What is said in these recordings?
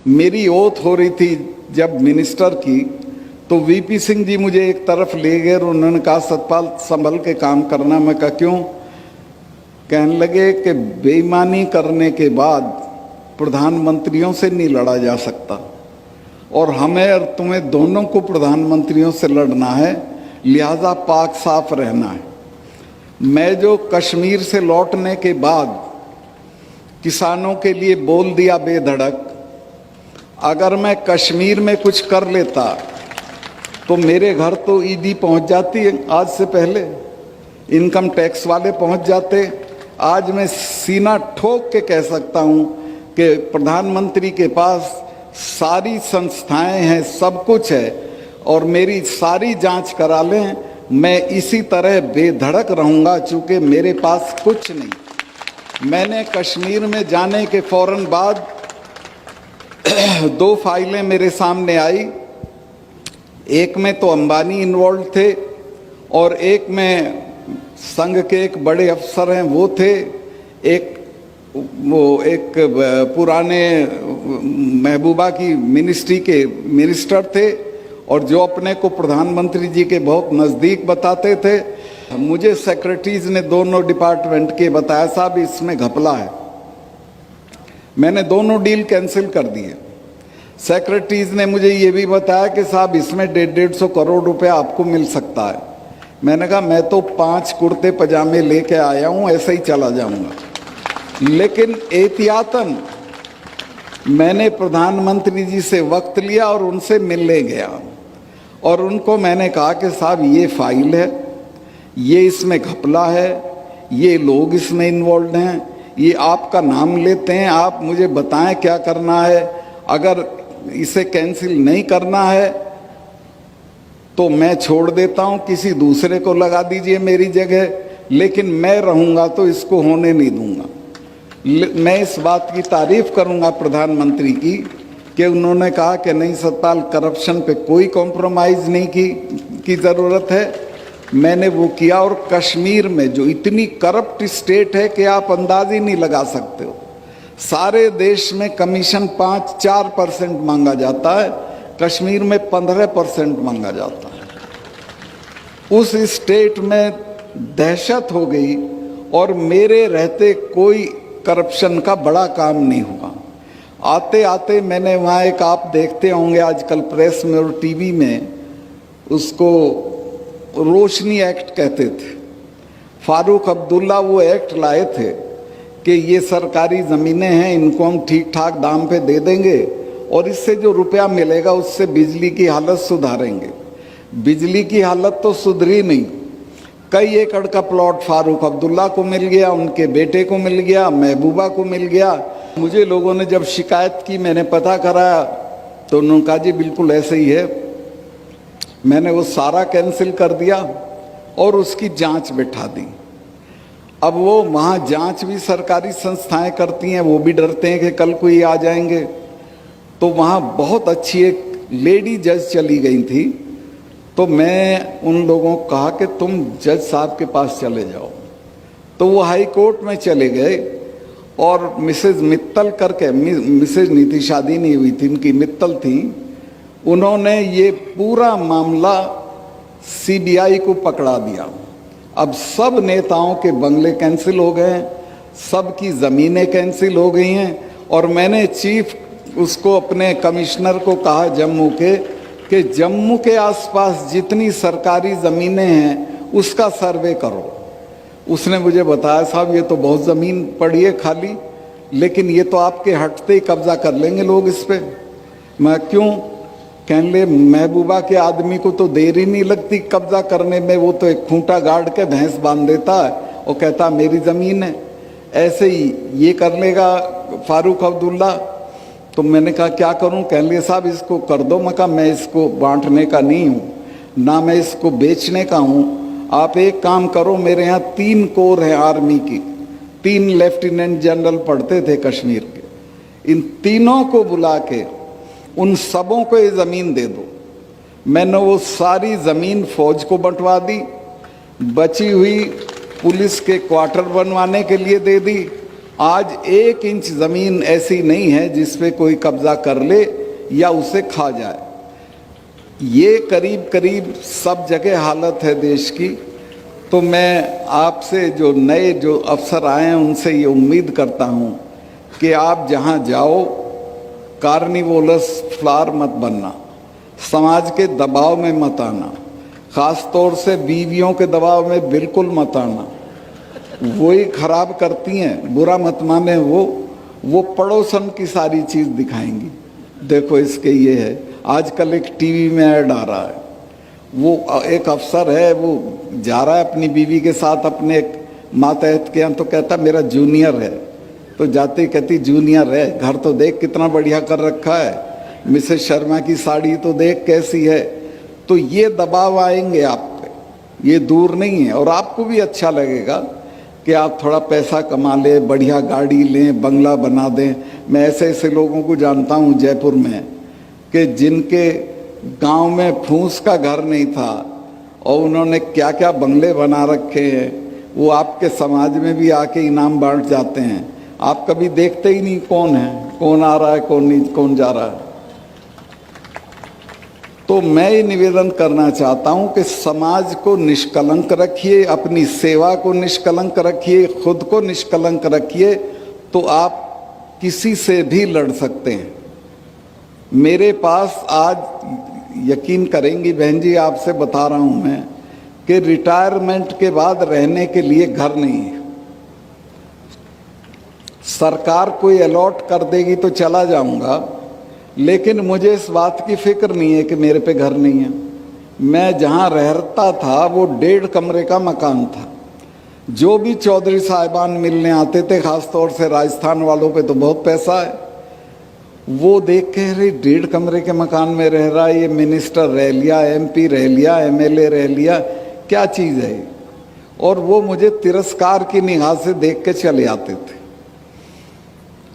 मेरी ओथ हो रही थी जब मिनिस्टर की, तो वीपी सिंह जी मुझे एक तरफ ले गए और उन्होंने कहा सतपाल संभल के काम करना। मैं कहा क्यों? कहने लगे कि बेईमानी करने के बाद प्रधानमंत्रियों से नहीं लड़ा जा सकता और हमें और तुम्हें दोनों को प्रधानमंत्रियों से लड़ना है, लिहाजा पाक साफ रहना है। मैं जो कश्मीर से लौटने के बाद किसानों के लिए बोल दिया बेधड़क, अगर मैं कश्मीर में कुछ कर लेता तो मेरे घर तो ईडी पहुंच जाती है, आज से पहले इनकम टैक्स वाले पहुंच जाते। आज मैं सीना ठोक के कह सकता हूं कि प्रधानमंत्री के पास सारी संस्थाएं हैं, सब कुछ है और मेरी सारी जांच करा लें, मैं इसी तरह बेधड़क रहूंगा, चूंकि मेरे पास कुछ नहीं। मैंने कश्मीर में जाने के फौरन बाद 2 फाइलें मेरे सामने आई, एक में तो अंबानी इन्वॉल्व थे और एक में संघ के एक बड़े अफसर हैं वो थे, एक पुराने महबूबा की मिनिस्ट्री के मिनिस्टर थे और जो अपने को प्रधानमंत्री जी के बहुत नज़दीक बताते थे। मुझे सेक्रेटरीज ने दोनों डिपार्टमेंट के बताया साहब इसमें घपला है। मैंने दोनों डील कैंसिल कर दिए। सेक्रेटरीज ने मुझे ये भी बताया कि साहब इसमें 150-150 करोड़ रुपया आपको मिल सकता है। मैंने कहा मैं तो 5 कुर्ते पजामे लेके आया हूँ, ऐसे ही चला जाऊँगा। लेकिन एहतियातन मैंने प्रधानमंत्री जी से वक्त लिया और उनसे मिलने गया और उनको मैंने कहा कि साहब ये फाइल है, ये इसमें घपला है, ये लोग इसमें इन्वॉल्व हैं, ये आपका नाम लेते हैं, आप मुझे बताएं क्या करना है। अगर इसे कैंसिल नहीं करना है तो मैं छोड़ देता हूं, किसी दूसरे को लगा दीजिए मेरी जगह, लेकिन मैं रहूंगा तो इसको होने नहीं दूंगा। मैं इस बात की तारीफ करूंगा प्रधानमंत्री की कि उन्होंने कहा कि नहीं सतपाल, करप्शन पे कोई कॉम्प्रोमाइज़ नहीं की ज़रूरत है। मैंने वो किया और कश्मीर में जो इतनी करप्ट स्टेट है कि आप अंदाज ही नहीं लगा सकते हो। सारे देश में कमीशन 5-4% मांगा जाता है, कश्मीर में 15% मांगा जाता है। उस स्टेट में दहशत हो गई और मेरे रहते कोई करप्शन का बड़ा काम नहीं हुआ। आते आते मैंने वहाँ एक, आप देखते होंगे आजकल प्रेस में और टीवी में, उसको रोशनी एक्ट कहते थे। फारूक अब्दुल्ला वो एक्ट लाए थे कि ये सरकारी ज़मीनें हैं, इनको हम ठीक ठाक दाम पे दे देंगे और इससे जो रुपया मिलेगा उससे बिजली की हालत सुधारेंगे। बिजली की हालत तो सुधरी नहीं। कई एकड़ का प्लॉट फारूक अब्दुल्ला को मिल गया, उनके बेटे को मिल गया, महबूबा को मिल गया। मुझे लोगों ने जब शिकायत की, मैंने पता कराया तो उन्होंने कहा जी बिल्कुल ऐसे ही है। मैंने वो सारा कैंसिल कर दिया और उसकी जांच बिठा दी। अब वो वहाँ जांच भी सरकारी संस्थाएं करती हैं, वो भी डरते हैं कि कल कोई आ जाएंगे। तो वहाँ बहुत अच्छी एक लेडी जज चली गई थी, तो मैं उन लोगों को कहा कि तुम जज साहब के पास चले जाओ। तो वो हाई कोर्ट में चले गए और मिसेज मित्तल करके, मिसेज नीति शादी नहीं हुई थी, उनकी मित्तल थी, उन्होंने ये पूरा मामला सीबीआई को पकड़ा दिया। अब सब नेताओं के बंगले कैंसिल हो गए, सबकी ज़मीनें कैंसिल हो गई हैं और मैंने चीफ उसको अपने कमिश्नर को कहा जम्मू के कि जम्मू के आसपास जितनी सरकारी ज़मीनें हैं उसका सर्वे करो। उसने मुझे बताया साहब ये तो बहुत ज़मीन पड़ी है खाली, लेकिन ये तो आपके हटते ही कब्जा कर लेंगे लोग इस पर। मैं क्यों? कहने लगे महबूबा के आदमी को तो देर ही नहीं लगती कब्जा करने में, वो तो एक खूंटा गाड़ के भैंस बांध देता है और कहता मेरी ज़मीन है। ऐसे ही ये कर लेगा फारूक अब्दुल्ला। तो मैंने कहा क्या करूं? कहने लगे साहब इसको कर दो। मैं कहा मैं इसको बांटने का नहीं हूँ, ना मैं इसको बेचने का हूँ। आप एक काम करो, मेरे यहाँ 3 कोर हैं आर्मी की, 3 लेफ्टिनेंट जनरल पढ़ते थे कश्मीर के, इन तीनों को बुला के उन सबों को ये ज़मीन दे दो। मैंने वो सारी ज़मीन फौज को बंटवा दी, बची हुई पुलिस के क्वार्टर बनवाने के लिए दे दी, आज 1 इंच जमीन ऐसी नहीं है जिस पे कोई कब्जा कर ले या उसे खा जाए। ये करीब करीब सब जगह हालत है देश की। तो मैं आपसे जो नए जो अफसर आए हैं उनसे ये उम्मीद करता हूँ कि आप जहाँ जाओ कार्निवोलस फ्लावर मत बनना, समाज के दबाव में मत आना, ख़ास तौर से बीवियों के दबाव में बिल्कुल मत आना। वही खराब करती हैं, बुरा मत माने। वो पड़ोसन की सारी चीज़ दिखाएंगी। देखो इसके ये है, आजकल एक टीवी में ऐड आ रहा है, वो एक अफसर है, वो जा रहा है अपनी बीवी के साथ अपने एक मातहत के यहाँ, तो कहता मेरा जूनियर है। तो जाते कहती जूनियर है, घर तो देख कितना बढ़िया कर रखा है, मिसेस शर्मा की साड़ी तो देख कैसी है। तो ये दबाव आएंगे आप पे, ये दूर नहीं है। और आपको भी अच्छा लगेगा कि आप थोड़ा पैसा कमा लें, बढ़िया गाड़ी लें, बंगला बना दें। मैं ऐसे ऐसे लोगों को जानता हूँ जयपुर में कि जिनके गांव में फूस का घर नहीं था और उन्होंने क्या क्या बंगले बना रखे हैं। वो आपके समाज में भी आके इनाम बांट जाते हैं। आप कभी देखते ही नहीं कौन है, कौन आ रहा है, कौन नहीं, कौन जा रहा है। तो मैं ये निवेदन करना चाहता हूं कि समाज को निष्कलंक रखिए, अपनी सेवा को निष्कलंक रखिए, खुद को निष्कलंक रखिए, तो आप किसी से भी लड़ सकते हैं। मेरे पास आज यकीन करेंगी बहन जी, आपसे बता रहा हूं मैं कि रिटायरमेंट के बाद रहने के लिए घर नहीं है। सरकार कोई अलॉट कर देगी तो चला जाऊंगा, लेकिन मुझे इस बात की फिक्र नहीं है कि मेरे पे घर नहीं है। मैं जहां रहता था वो 1.5 कमरे का मकान था। जो भी चौधरी साहिबान मिलने आते थे, खास तौर से राजस्थान वालों पे तो बहुत पैसा है, वो देख के अरे 1.5 कमरे के मकान में रह रहा है, ये मिनिस्टर रह लिया, MP रह लिया, MLA रह लिया, क्या चीज़ है। और वो मुझे तिरस्कार की निगाह से देख के चले आते थे।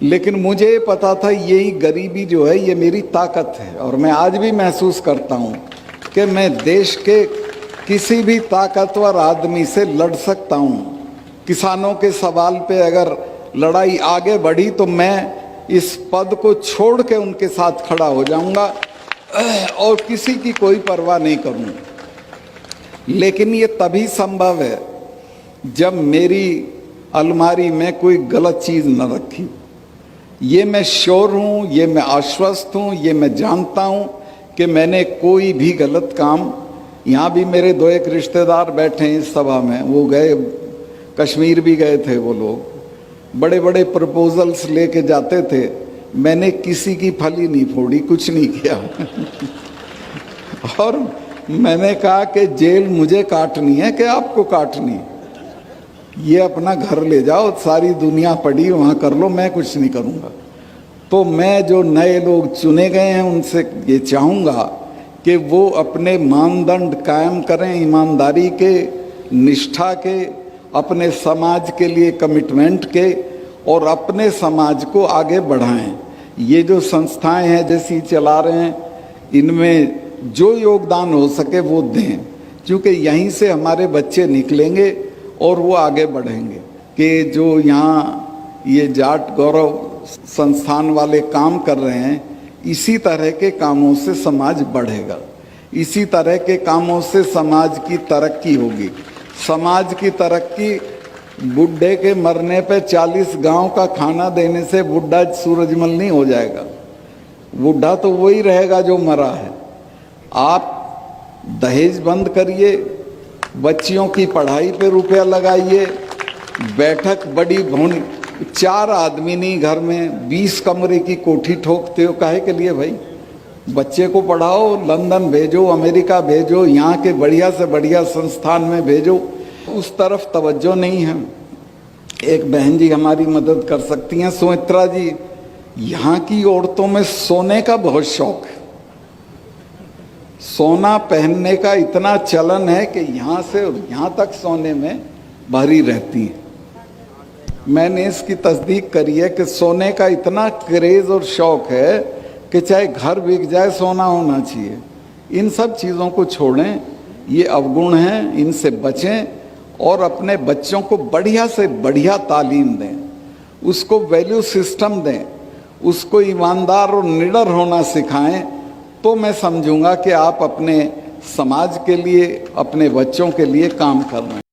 लेकिन मुझे पता था यही गरीबी जो है ये मेरी ताकत है। और मैं आज भी महसूस करता हूँ कि मैं देश के किसी भी ताकतवर आदमी से लड़ सकता हूँ। किसानों के सवाल पे अगर लड़ाई आगे बढ़ी तो मैं इस पद को छोड़ के उनके साथ खड़ा हो जाऊंगा और किसी की कोई परवाह नहीं करूँगा। लेकिन ये तभी संभव है जब मेरी अलमारी में कोई गलत चीज़ न रखी। ये मैं श्योर हूँ, ये मैं आश्वस्त हूँ, ये मैं जानता हूँ कि मैंने कोई भी गलत काम, यहाँ भी मेरे 2-1 रिश्तेदार बैठे हैं इस सभा में, वो गए कश्मीर भी गए थे, वो लोग बड़े बड़े प्रपोजल्स लेके जाते थे। मैंने किसी की फली नहीं फोड़ी, कुछ नहीं किया और मैंने कहा कि जेल मुझे काटनी है कि आपको काटनी है, ये अपना घर ले जाओ, सारी दुनिया पड़ी वहाँ कर लो, मैं कुछ नहीं करूँगा। तो मैं जो नए लोग चुने गए हैं उनसे ये चाहूँगा कि वो अपने मानदंड कायम करें, ईमानदारी के, निष्ठा के, अपने समाज के लिए कमिटमेंट के, और अपने समाज को आगे बढ़ाएं। ये जो संस्थाएं हैं जैसी चला रहे हैं, इनमें जो योगदान हो सके वो दें, क्योंकि यहीं से हमारे बच्चे निकलेंगे और वो आगे बढ़ेंगे। कि जो यहाँ ये जाट गौरव संस्थान वाले काम कर रहे हैं, इसी तरह के कामों से समाज बढ़ेगा, इसी तरह के कामों से समाज की तरक्की होगी। समाज की तरक्की बुढ़े के मरने पे 40 गांव का खाना देने से बुढ़ा सूरजमल नहीं हो जाएगा। बुढ़ा तो वही रहेगा जो मरा है। आप दहेज बंद करिए, बच्चियों की पढ़ाई पे रुपया लगाइए, बैठक बड़ी भवन, 4 आदमी नहीं घर में 20 कमरे की कोठी ठोकते हो, काहे के लिए भाई? बच्चे को पढ़ाओ, लंदन भेजो, अमेरिका भेजो, यहाँ के बढ़िया से बढ़िया संस्थान में भेजो। उस तरफ तवज्जो नहीं है। एक बहन जी हमारी मदद कर सकती हैं, सुमित्रा जी। यहाँ की औरतों में सोने का बहुत शौक है, सोना पहनने का इतना चलन है कि यहाँ से यहाँ तक सोने में भरी रहती हैं। मैंने इसकी तस्दीक करी है कि सोने का इतना क्रेज और शौक है कि चाहे घर बिक जाए सोना होना चाहिए। इन सब चीज़ों को छोड़ें, ये अवगुण हैं, इनसे बचें और अपने बच्चों को बढ़िया से बढ़िया तालीम दें, उसको वैल्यू सिस्टम दें, उसको ईमानदार और निडर होना सिखाएं, तो मैं समझूंगा कि आप अपने समाज के लिए, अपने बच्चों के लिए काम कर रहे हैं।